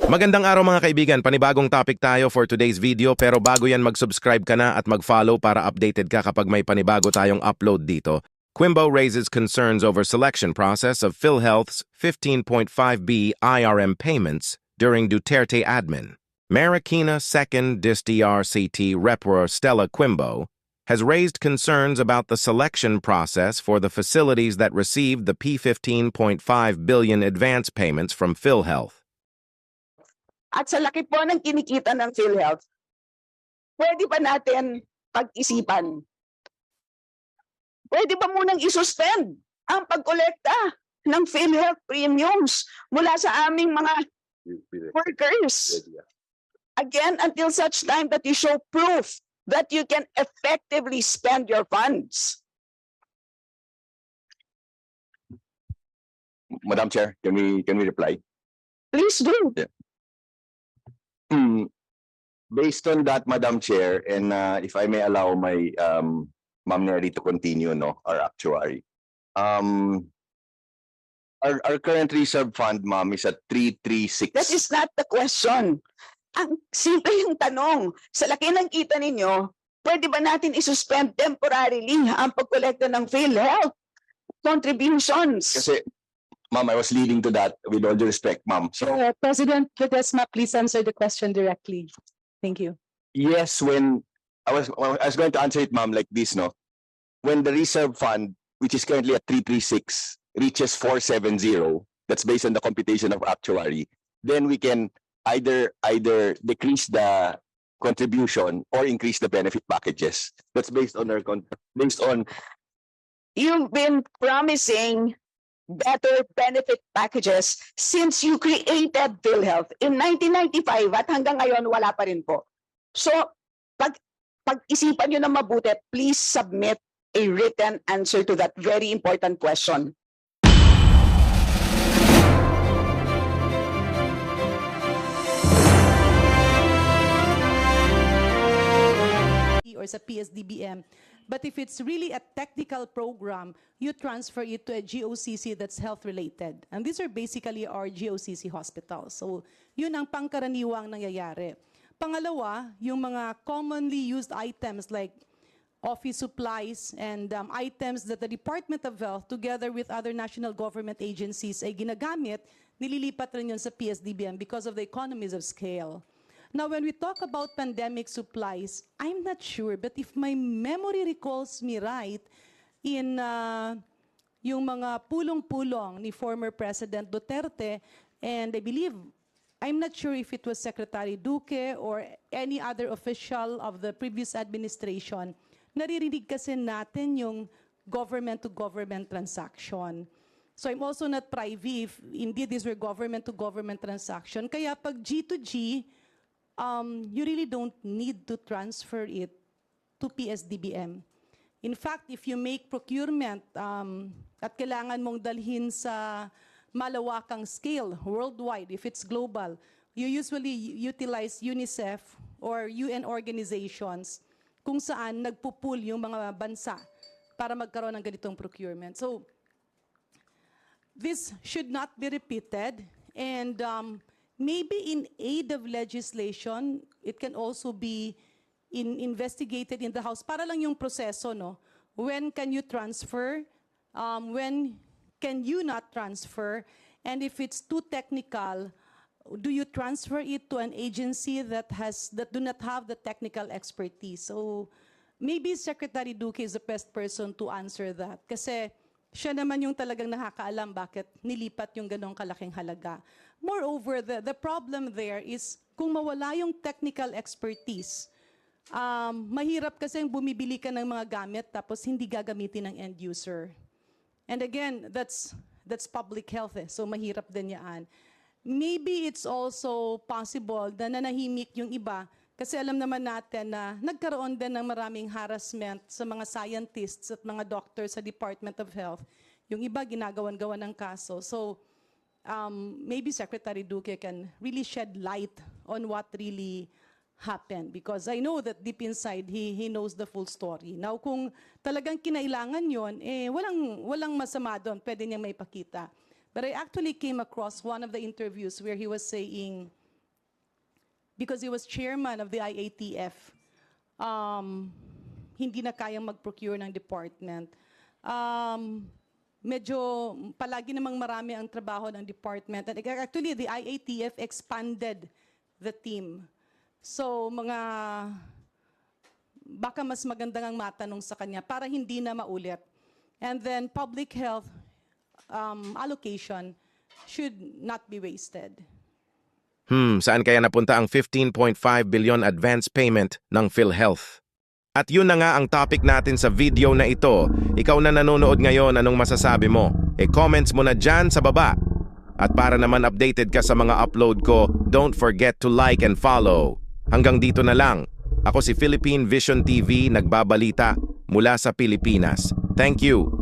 Magandang araw mga kaibigan, panibagong topic tayo for today's video pero bago yan mag-subscribe ka na at mag-follow para updated ka kapag may panibago tayong upload dito. Quimbo raises concerns over selection process of PhilHealth's 15.5B IRM payments during Duterte admin. Marikina 2nd DIST-RCT Repro Stella Quimbo has raised concerns about the selection process for the facilities that received the P15.5 billion advance payments from PhilHealth. At sa laki po ng kinikita ng PhilHealth, pwede ba natin pag-isipan? Pwede ba munang isuspend ang pagkolekta ng PhilHealth premiums mula sa aming mga workers? Again, until such time that you show proof that you can effectively spend your funds. Madam Chair, can we reply? Please do. Based on that, Madam Chair, and if I may allow my Ma'am Neri to continue, no, our actuary. Our current reserve fund, Ma'am, is at 336. That is not the question. Ang simple yung tanong, sa laki ng kita ninyo, pwede ba natin isuspend temporarily ang pagkolekta ng PhilHealth contributions? Kasi, Ma'am, I was leading to that with all due respect, Ma'am. So, President Ledesma, please answer the question directly. Thank you. yes, when I was going to answer it, Ma'am, like this, no? When the reserve fund, which is currently at 336, reaches 470, that's based on the computation of actuary, then we can either decrease the contribution or increase the benefit packages. That's based on our based on You've been promising better benefit packages since you created PhilHealth in 1995 at hanggang ngayon wala pa rin po. So, pag-isipan nyo na mabuti, please submit a written answer to that very important question. Or sa PSDBM. But if it's really a technical program, you transfer it to a GOCC that's health-related. And these are basically our GOCC hospitals. So, yun ang pangkaraniwang nangyayari. Pangalawa, yung mga commonly used items like office supplies and items that the Department of Health, together with other national government agencies, ay ginagamit, nililipat rin yun sa PSDBM because of the economies of scale. Now, when we talk about pandemic supplies, I'm not sure, but if my memory recalls me right, in yung mga pulong-pulong ni former President Duterte, and I believe, I'm not sure if it was Secretary Duque or any other official of the previous administration, naririnig kasi natin yung government-to-government transaction. So I'm also not privy if indeed these were government-to-government transaction. Kaya pag G2G, you really don't need to transfer it to PSDBM. In fact, if you make procurement at kailangan mong dalhin sa malawakang scale, worldwide, if it's global, you usually utilize UNICEF or UN organizations kung saan nagpupul yung mga bansa para magkaroon ng ganitong procurement. So, this should not be repeated, and maybe in aid of legislation, it can also be investigated in the House. Para lang yung proseso, no? When can you transfer? When can you not transfer? And if it's too technical, do you transfer it to an agency that do not have the technical expertise? So maybe Secretary Duque is the best person to answer that. Kasi siya naman yung talagang nakakaalam bakit nilipat yung ganong kalaking halaga. Moreover, the problem there is kung mawala yung technical expertise, mahirap kasi bumibili ka ng mga gamit tapos hindi gagamitin ng end user. And again, that's public health, so mahirap din yan. Maybe it's also possible na nanahimik yung iba kasi alam naman natin na nagkaroon din ng maraming harassment sa mga scientists at mga doctors sa Department of Health. Yung iba ginagawan-gawan ng kaso. So maybe Secretary Duque can really shed light on what really happened, because I know that deep inside he knows the full story. Now, kung talagang kinailangan yon, walang masama doon, pwede niyang maipakita. But I actually came across one of the interviews where he was saying because he was chairman of the IATF, hindi na kayang mag-procure ng department. Medyo palagi namang marami ang trabaho ng department. And actually, the IATF expanded the team. So, baka mas magandang ang matanong sa kanya para hindi na maulit. And then, public health allocation should not be wasted. Saan kaya napunta ang 15.5 billion advance payment ng PhilHealth? At yun na nga ang topic natin sa video na ito. Ikaw na nanonood ngayon, anong masasabi mo? Comments mo na dyan sa baba. At para naman updated ka sa mga upload ko, don't forget to like and follow. Hanggang dito na lang. Ako si Philippine Vision TV, nagbabalita mula sa Pilipinas. Thank you.